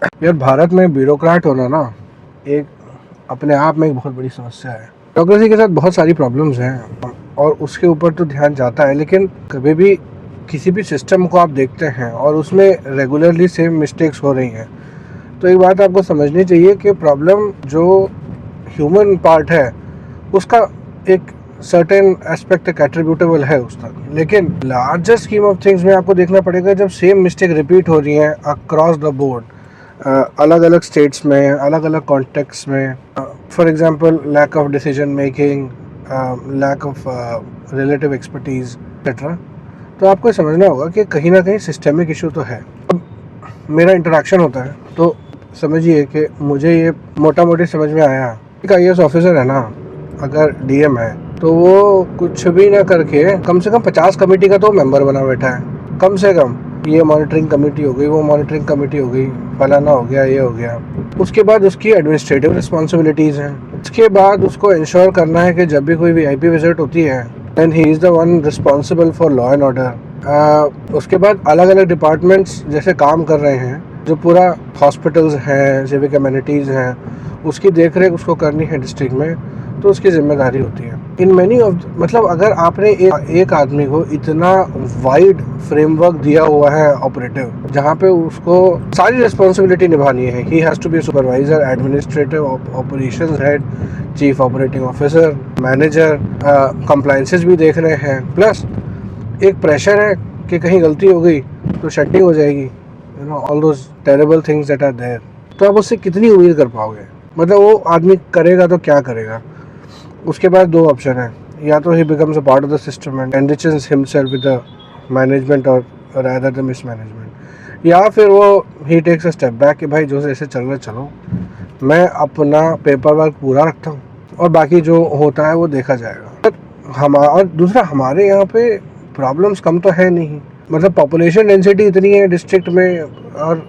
यार भारत में ब्यूरोक्रेट होना ना एक अपने आप में एक बहुत बड़ी समस्या है। ब्यूरोक्रेसी के साथ बहुत सारी प्रॉब्लम्स हैं और उसके ऊपर तो ध्यान जाता है, लेकिन कभी भी किसी भी सिस्टम को आप देखते हैं और उसमें रेगुलरली सेम मिस्टेक्स हो रही हैं, तो एक बात आपको समझनी चाहिए कि प्रॉब्लम जो ह्यूमन पार्ट है उसका एक सर्टेन एस्पेक्ट एक एट्रीब्यूटेबल है उस तक, लेकिन लार्जर स्कीम ऑफ थिंग्स में आपको देखना पड़ेगा जब सेम मिस्टेक रिपीट हो रही हैं अक्रॉस द बोर्ड, अलग अलग स्टेट्स में, अलग अलग कॉन्टेक्स्ट में। For example lack of decision making, lack of relative expertise etcetera. तो आपको समझना होगा कि कहीं ना कहीं सिस्टेमिक इशू तो है। अब मेरा इंटरेक्शन होता है तो समझिए कि मुझे ये मोटा मोटी समझ में आया, एक IAS ऑफिसर है ना, अगर DM है तो वो कुछ भी ना करके कम से कम 50 कमेटी का तो मेंबर बना बैठा है, कम से कम। ये मॉनिटरिंग कमेटी हो गई, वो मॉनिटरिंग कमेटी हो गई, फलाना हो गया, ये हो गया। उसके बाद उसकी एडमिनिस्ट्रेटिव रिस्पॉन्सिबिलिटीज़ हैं। उसके बाद उसको इंश्योर करना है कि जब भी कोई VIP विजिट होती है then he is the one responsible for law and order. उसके बाद अलग अलग डिपार्टमेंट्स जैसे काम कर रहे हैं, जो पूरा हॉस्पिटल्स हैं, सिविक एमिनिटीज़ हैं, उसकी देख रेख उसको करनी है डिस्ट्रिक्ट में, तो उसकी जिम्मेदारी होती है। इन मैनी ऑफ मतलब अगर आपने एक आदमी को इतना वाइड फ्रेमवर्क दिया हुआ है ऑपरेटिव, जहाँ पे उसको सारी रिस्पॉन्सिबिलिटी निभानी है, he has to be supervisor, administrative, operations head, chief operating officer, manager, compliances भी देख रहे हैं, प्लस एक प्रेशर है कि कहीं गलती हो गई तो शटिंग हो जाएगी, you know, all those terrible things that are there. तो आप उससे कितनी उम्मीद कर पाओगे? मतलब वो आदमी करेगा तो क्या करेगा? उसके बाद दो ऑप्शन है, या तो he becomes a part of the system and enriches himself with the management और रादर द मिसमैनेजमेंट, या फिर वो he takes a step back कि भाई जो जैसे चल रहा चलो, मैं अपना पेपर वर्क पूरा रखता हूँ और बाकी जो होता है वो देखा जाएगा। और दूसरा, हमारे यहाँ पे प्रॉब्लम्स कम तो है नहीं, मतलब पॉपुलेशन डेंसिटी इतनी है डिस्ट्रिक्ट में, और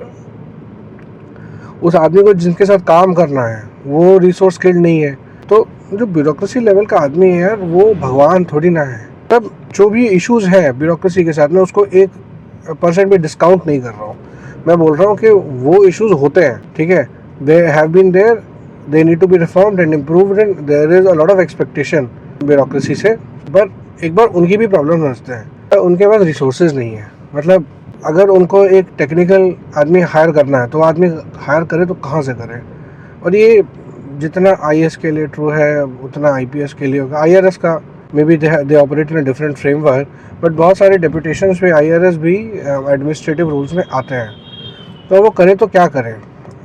उस आदमी को जिनके साथ काम करना है वो रिसोर्स स्किल्ड नहीं है, तो जो ब्यूरोक्रेसी लेवल का आदमी है यार, वो भगवान थोड़ी ना है। तब जो भी इश्यूज हैं ब्यूरोक्रेसी के साथ में, उसको 1% भी डिस्काउंट नहीं कर रहा हूँ। मैं बोल रहा हूँ कि वो इश्यूज होते हैं, ठीक है, they have been there, they need to be reformed and improved, and there is a lot of expectation bureaucracy से। पर एक बार उनकी भी प्रॉब्लम समझते हैं, उनके पास रिसोर्सेज नहीं है। मतलब अगर उनको एक टेक्निकल आदमी हायर करना है तो आदमी हायर करे तो कहाँ से करे? और ये जितना IAS के लिए ट्रू है उतना IPS के लिए होगा। IRS का may be they operate in different framework, but बहुत सारे डेपुटेशंस पे IRS भी एडमिनिस्ट्रेटिव रूल्स में आते हैं। तो वो करे तो क्या करें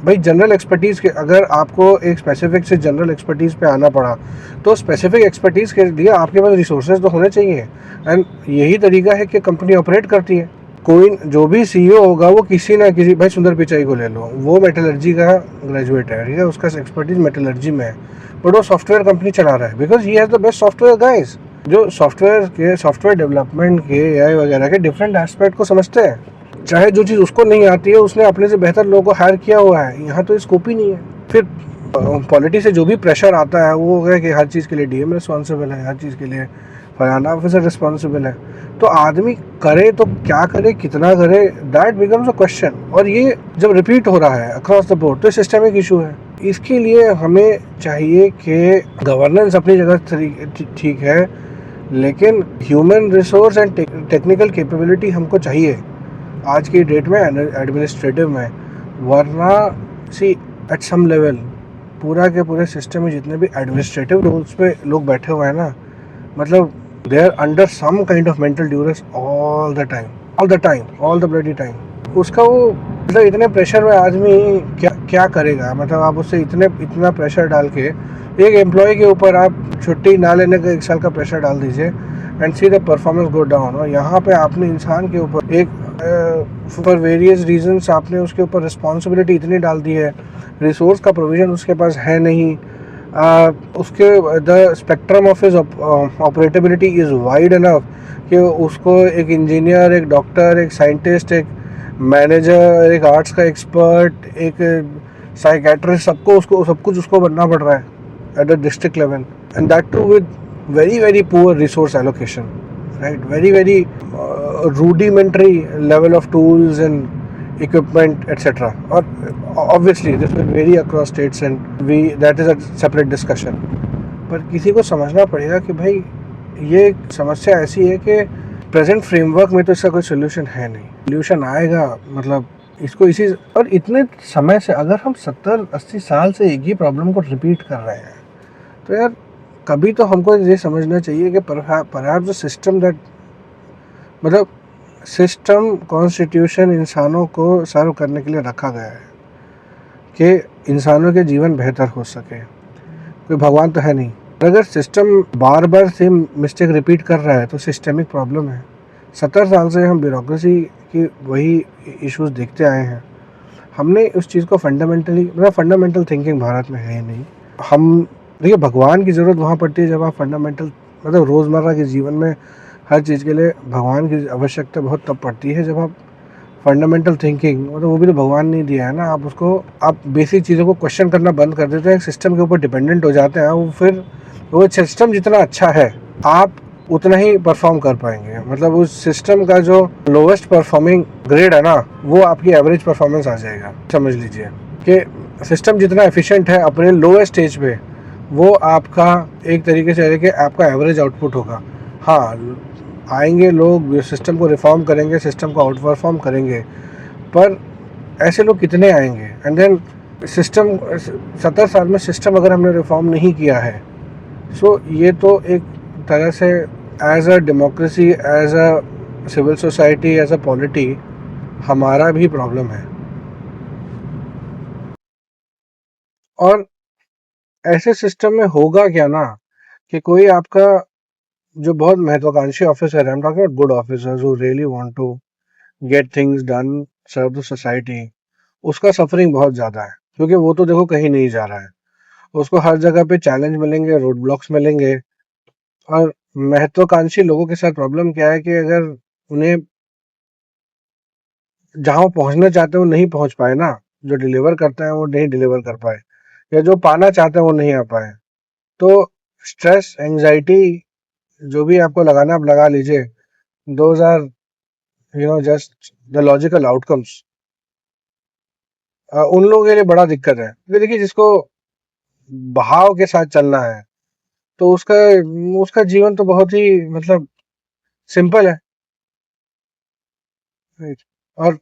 भाई? जनरल एक्सपर्टीज़ के, अगर आपको एक स्पेसिफिक से जनरल एक्सपर्टीज़ पे आना पड़ा तो स्पेसिफिक एक्सपर्टीज़ के लिए आपके पास रिसोर्सेज तो होने चाहिए। एंड यही तरीका है कि कंपनी ऑपरेट करती है। कोई जो भी CEO होगा वो किसी ना किसी, भाई सुंदर पिचाई को ले लो, वो मेटलर्जी का ग्रेजुएट है, ठीक है, उसका एक्सपर्टीज मेटलर्जी में है, बट वो सॉफ्टवेयर कंपनी चला रहा है because he has the best software guys, जो सॉफ्टवेयर डेवलपमेंट के AI वगैरह के डिफरेंट एस्पेक्ट को समझते हैं। चाहे जो चीज़ उसको नहीं आती है उसने अपने से बेहतर लोगों को हायर किया हुआ है, यहाँ तो स्कोप ही नहीं है। फिर पॉलिटिक्स से जो भी प्रेशर आता है वो है कि हर चीज़ के लिए DM रिस्पॉन्सिबल है, हर चीज़ के लिए फलाना ऑफिसर रिस्पॉन्सिबल है। तो आदमी करे तो क्या करे, कितना करे, दैट बिकम्स अ क्वेश्चन। और ये जब रिपीट हो रहा है अक्रॉस द बोर्ड तो सिस्टमिक इशू है। इसके लिए हमें चाहिए कि गवर्नेंस अपनी जगह ठीक है, लेकिन human resource and technical capability हमको चाहिए आज की डेट में एडमिनिस्ट्रेटिव में। वरना सी एट सम लेवल पूरा के पूरे सिस्टम में जितने भी एडमिनिस्ट्रेटिव रोल्स पे लोग बैठे हुए हैं ना, मतलब they are under some kind of mental duress all the time, all the bloody time। उसका वो मतलब इतने प्रेशर में आदमी क्या करेगा? मतलब आप उससे इतना प्रेशर डाल के एक एम्प्लॉय के ऊपर आप छुट्टी ना लेने का 1 साल का प्रेशर डाल दीजिए and see the performance go down. और यहाँ पे आपने इंसान के ऊपर एक फॉर वेरियस रीजंस आपने उसके ऊपर रिस्पॉन्सिबिलिटी इतनी डाल दी है, रिसोर्स का प्रोविजन उसके पास है नहीं, उसके the spectrum of his operability is wide enough कि उसको एक इंजीनियर, एक डॉक्टर, एक साइंटिस्ट, एक मैनेजर, एक आर्ट्स का एक्सपर्ट, एक साइकेट्रिस्ट, सब कुछ उसको बनना पड़ रहा है at the district level, and that too with very poor resource allocation, right? Very rudimentary level of tools and equipment, etc. Or obviously this will vary across states and we that is a separate discussion. पर किसी को समझना पड़ेगा कि भाई ये समस्या ऐसी है कि प्रेजेंट फ्रेमवर्क में तो इसका कोई सोल्यूशन है नहीं. सोल्यूशन आएगा मतलब इसको इसी और इतने समय से अगर हम 70-80 साल से एक ही प्रॉब्लम को रिपीट कर रहे हैं तो यार कभी तो हमको ये समझना चाहिए कि परहैप्स द सिस्टम दैट मतलब सिस्टम कॉन्स्टिट्यूशन इंसानों को सर्व करने के लिए रखा गया है कि इंसानों के जीवन बेहतर हो सके. कोई भगवान तो है नहीं. अगर सिस्टम बार बार सेम मिस्टेक रिपीट कर रहा है तो सिस्टेमिक प्रॉब्लम है. 70 साल से हम ब्यूरोक्रेसी की वही इश्यूज देखते आए हैं. हमने उस चीज़ को फंडामेंटली मतलब फंडामेंटल थिंकिंग भारत में है ही नहीं. हम देखिए भगवान की ज़रूरत वहाँ पड़ती है जब आप फंडामेंटल मतलब रोज़मर्रा के जीवन में हर चीज़ के लिए भगवान की आवश्यकता बहुत तब पड़ती है जब आप फंडामेंटल थिंकिंग मतलब वो भी तो भगवान ने दिया है ना. आप उसको आप बेसिक चीज़ों को क्वेश्चन करना बंद कर देते हैं, सिस्टम के ऊपर डिपेंडेंट हो जाते हैं. वो फिर वो सिस्टम जितना अच्छा है आप उतना ही परफॉर्म कर पाएंगे. मतलब उस सिस्टम का जो लोवेस्ट परफॉर्मिंग ग्रेड है ना वो आपकी एवरेज परफॉर्मेंस आ जाएगा. समझ लीजिए कि सिस्टम जितना एफिशिएंट है अपने लोएस्ट स्टेज पे वो आपका एक तरीके से है कि आपका एवरेज आउटपुट होगा. हाँ आएंगे लोग सिस्टम को रिफॉर्म करेंगे, सिस्टम को आउट परफॉर्म करेंगे, पर ऐसे लोग कितने आएंगे. एंड देन सिस्टम 70 साल में सिस्टम अगर हमने रिफॉर्म नहीं किया है सो ये तो एक तरह से as a democracy, as a civil society, as a polity हमारा भी प्रॉब्लम है. और ऐसे सिस्टम में होगा क्या ना कि कोई आपका जो बहुत महत्वाकांक्षी ऑफिसर है, I'm talking about good officers who really want to get things done, serve the society, उसका सफरिंग बहुत ज़्यादा है क्योंकि वो तो देखो कहीं नहीं जा रहा है. उसको हर जगह पे चैलेंज मिलेंगे, रोड ब्लॉक्स मिलेंगे. और महत्वाकांक्षी लोगों के साथ प्रॉब्लम क्या है कि अगर उन्हें जहाँ वो पहुंचना चाहते हैं वो नहीं पहुंच पाए ना, जो डिलीवर करते हैं वो नहीं डिलीवर कर पाए या जो पाना चाहते हैं वो नहीं आ पाए, तो स्ट्रेस, एंजाइटी जो भी आपको लगाना आप लगा लीजिए. Those are just the logical outcomes. उन लोगों के लिए बड़ा दिक्कत है क्योंकि देखिए जिसको बहाव के साथ चलना है तो उसका उसका जीवन तो बहुत ही मतलब सिंपल है. Right. और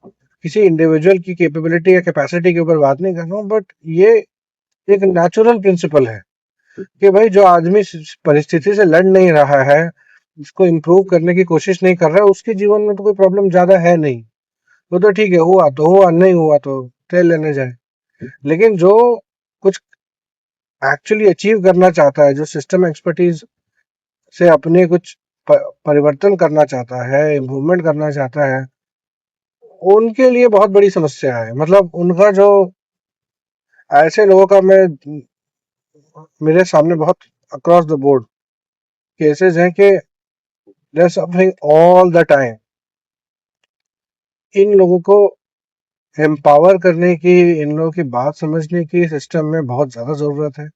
किसी इंडिविजुअल की कैपेबिलिटी या कैपेसिटी के ऊपर बात नहीं कर रहा हूँ, बट ये एक नेचुरल प्रिंसिपल है कि भाई जो आदमी परिस्थिति से लड़ नहीं रहा है, उसको इम्प्रूव करने की कोशिश नहीं कर रहा है, उसके जीवन में तो कोई प्रॉब्लम ज्यादा है नहीं. वो तो ठीक है, हुआ तो हुआ, नहीं हुआ तो तेल लेने जाए. लेकिन जो कुछ एक्चुअली अचीव करना चाहता है, जो सिस्टम एक्सपर्टीज से अपने कुछ परिवर्तन करना चाहता है, इम्प्रूवमेंट करना चाहता है, उनके लिए बहुत बड़ी समस्या है. मतलब उनका जो ऐसे लोगों का मैं मेरे सामने बहुत अक्रॉस द बोर्ड केसेस हैं कि they are suffering all the time. इन लोगों को एम्पावर करने की, इन लोगों की बात समझने की सिस्टम में बहुत ज़्यादा ज़रूरत है.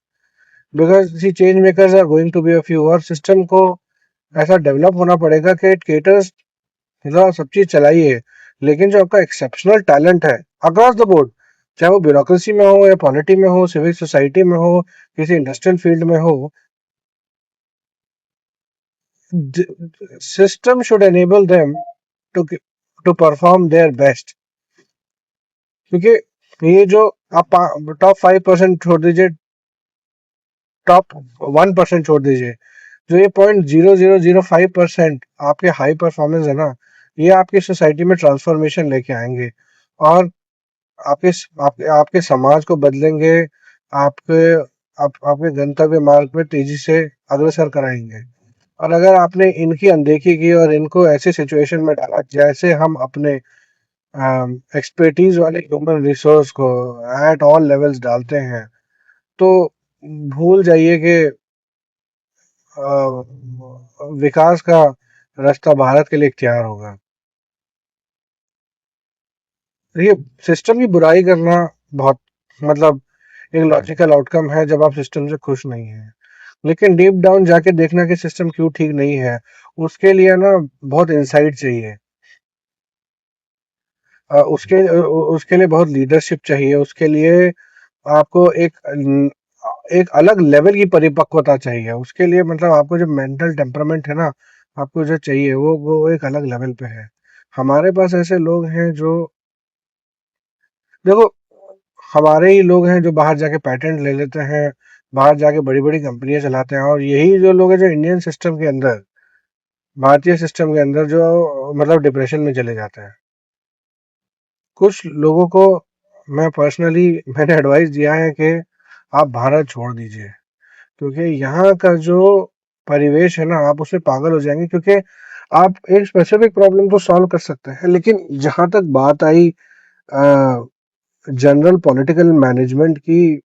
Because see change makers are going to be a few. और सिस्टम को ऐसा डेवलप होना पड़ेगा कि इट केटर्स सब चीज़ चलाइए, लेकिन जो आपका एक्सेप्शनल टैलेंट है अक्रॉस द बोर्ड, चाहे वो ब्यूरोक्रेसी में हो या पॉलिटी में हो, सिविक सोसाइटी में हो, किसी इंडस्ट्रियल फील्ड में हो, system should enable them to to perform their best. क्योंकि ये जो आप टॉप 5% छोड़ दीजिए, टॉप 1% छोड़ दीजिए, जो ये 0.0005% आपके हाई परफॉर्मेंस है ना, ये आपकी सोसाइटी में ट्रांसफॉर्मेशन लेके आएंगे और आपके आपके समाज को बदलेंगे, आपके आपके गंतव्य मार्ग पे तेजी से अग्रसर कराएंगे. और अगर आपने इनकी अनदेखी की और इनको ऐसे सिचुएशन में डाला जैसे हम अपने एक्सपर्टीज वाले ह्यूमन रिसोर्स को एट ऑल लेवल्स डालते हैं, तो भूल जाइए कि विकास का रास्ता भारत के लिए इख्तियार होगा. देखिए सिस्टम की बुराई करना बहुत मतलब एक लॉजिकल आउटकम है जब आप सिस्टम से खुश नहीं हैं, लेकिन डीप डाउन जाके देखना कि सिस्टम क्यों ठीक नहीं है, उसके लिए ना बहुत इंसाइट चाहिए. उसके लिए बहुत लीडरशिप चाहिए, उसके लिए आपको एक अलग लेवल की परिपक्वता चाहिए, उसके लिए मतलब आपको जो मेंटल टेम्परामेंट है ना, आपको जो चाहिए वो एक अलग लेवल पे है। हमारे पास ऐसे लोग हैं जो, देखो, हमारे ही लोग हैं जो बाहर जाके पेटेंट ले लेते हैं, बाहर जाके बड़ी बड़ी कंपनियां चलाते हैं, और यही जो लोग हैं जो इंडियन सिस्टम के अंदर, भारतीय सिस्टम के अंदर जो मतलब डिप्रेशन में चले जाते हैं। कुछ लोगों को मैं पर्सनली मैंने एडवाइस दिया है कि आप भारत छोड़ दीजिए, क्योंकि यहाँ का जो परिवेश है ना, आप उसमें पागल हो जाएंगे, क्योंकि आप एक स्पेसिफिक प्रॉब्लम तो सॉल्व कर सकते हैं, लेकिन जहां तक बात आई जनरल पॉलिटिकल मैनेजमेंट की,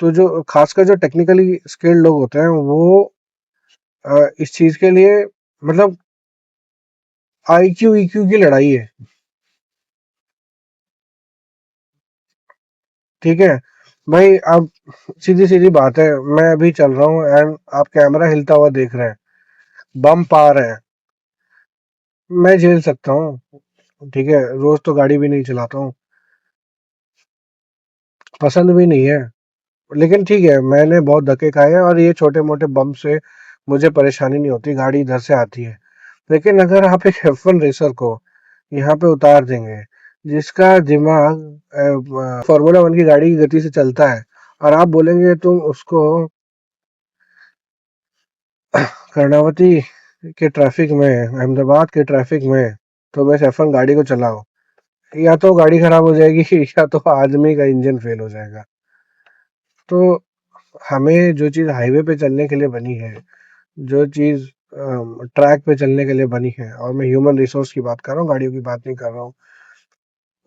तो जो खासकर जो टेक्निकली स्किल्ड लोग होते हैं वो इस चीज के लिए मतलब आईक्यू ईक्यू की लड़ाई है। ठीक है भाई, अब सीधी सीधी बात है, मैं अभी चल रहा हूँ एंड आप कैमरा हिलता हुआ देख रहे हैं, बम पा रहे हैं, मैं झेल सकता हूँ। ठीक है, रोज तो गाड़ी भी नहीं चलाता हूँ, पसंद भी नहीं है, लेकिन ठीक है, मैंने बहुत धक्के खाए हैं और ये छोटे मोटे बम से मुझे परेशानी नहीं होती, गाड़ी इधर से आती है। लेकिन अगर आप एक F1 रेसर को यहाँ पे उतार देंगे, जिसका दिमाग फार्मूला वन की गाड़ी की गति से चलता है, और आप बोलेंगे तुम उसको कर्णावती के ट्रैफिक में, अहमदाबाद के ट्रैफिक में तो मैं F1 गाड़ी को चलाओ, या तो गाड़ी खराब हो जाएगी या तो आदमी का इंजन फेल हो जाएगा। तो हमें जो चीज़ हाईवे पे चलने के लिए बनी है, जो चीज़ ट्रैक पे चलने के लिए बनी है, और मैं ह्यूमन रिसोर्स की बात कर रहा हूँ, गाड़ियों की बात नहीं कर रहा हूँ,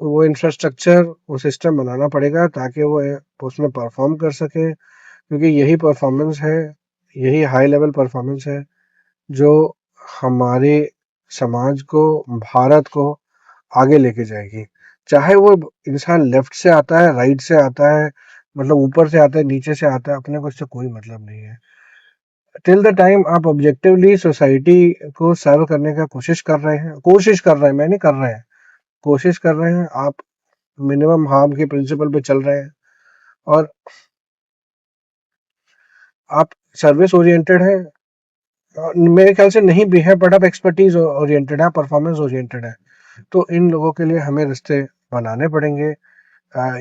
वो इंफ्रास्ट्रक्चर, वो सिस्टम बनाना पड़ेगा ताकि वो उसमें परफॉर्म कर सके, क्योंकि यही परफॉर्मेंस है, यही हाई लेवल परफॉर्मेंस है जो हमारे समाज को, भारत को आगे लेके जाएगी। चाहे वो इंसान लेफ्ट से आता है, राइट से आता है, मतलब ऊपर से आता है, नीचे से आता है, अपने को इससे कोई मतलब नहीं है। टिल द टाइम आप ऑब्जेक्टिवली सोसाइटी को सर्व करने का कोशिश कर रहे हैं, मैं नहीं कर रहे हैं, कोशिश कर रहे हैं, आप मिनिमम हार्म के प्रिंसिपल पे चल रहे हैं, और आप सर्विस ओरिएंटेड है, मेरे ख्याल से नहीं भी है, बट आप एक्सपर्टीज ओरिएंटेड है, परफॉर्मेंस ओरिएंटेड है, तो इन लोगों के लिए हमें रिश्ते बनाने पड़ेंगे।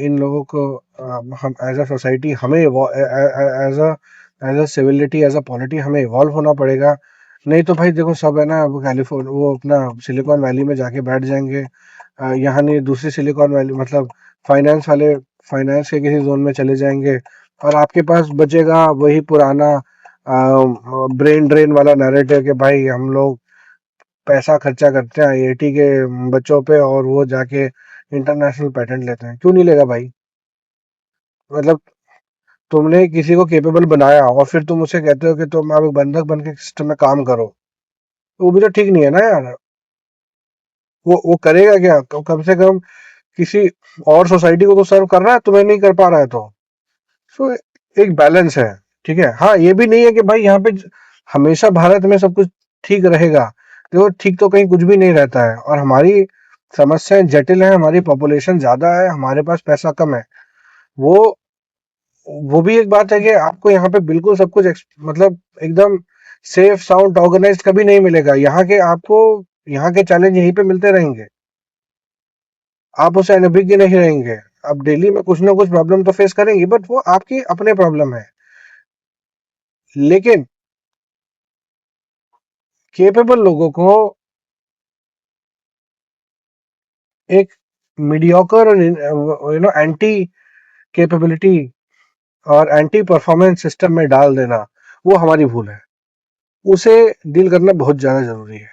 इन लोगों को हम एज अ सोसाइटी, हमें as a civility, as a polity हमें इवॉल्व होना पड़ेगा। नहीं तो भाई देखो, सब है ना, वो कैलिफोर्निया, वो अपना सिलिकॉन वैली में जाके बैठ जाएंगे, यहाँ नहीं दूसरी सिलिकॉन वैली, मतलब फाइनेंस वाले फाइनेंस के किसी जोन में चले जाएंगे, और आपके पास बचेगा वही पुराना ब्रेन ड्रेन वाला नैरेटिव कि भाई हम लोग पैसा खर्चा करते हैं आईआईटी के बच्चों पे, और वो जाके इंटरनेशनल पेटेंट लेते हैं। क्यों नहीं लेगा भाई? मतलब तुमने किसी को केपेबल बनाया और फिर तुम उसे कहते हो कि तुम अब एक बंधक बन के सिस्टम में काम करो, तो वो भी तो ठीक नहीं है ना यार। वो करेगा क्या? कम से कम किसी और सोसाइटी को तो सर्व कर रहा है, तुम्हें नहीं कर पा रहा है तो। सो एक बैलेंस है। ठीक है, हाँ, ये भी नहीं है कि भाई यहाँ पे हमेशा भारत में सब कुछ ठीक रहेगा। देखो, ठीक तो कहीं कुछ भी नहीं रहता है, और हमारी समस्याएं जटिल है, हमारी पॉपुलेशन ज्यादा है, हमारे पास पैसा कम है। वो वो भी एक बात है कि आपको यहाँ पे बिल्कुल सब कुछ मतलब एकदम सेफ साउंड ऑर्गेनाइज्ड कभी नहीं मिलेगा। यहाँ के आपको, यहाँ के चैलेंज यहीं पे मिलते रहेंगे, आप उसे अनभिज्ञ नहीं रहेंगे। अब डेली में कुछ ना कुछ प्रॉब्लम तो फेस करेंगे, बट वो आपकी अपने प्रॉब्लम है। लेकिन केपेबल लोगों को एक मीडियोकर और एंटी कैपेबिलिटी और एंटी परफॉर्मेंस सिस्टम में डाल देना, वो हमारी भूल है। उसे डील करना बहुत ज्यादा जरूरी है।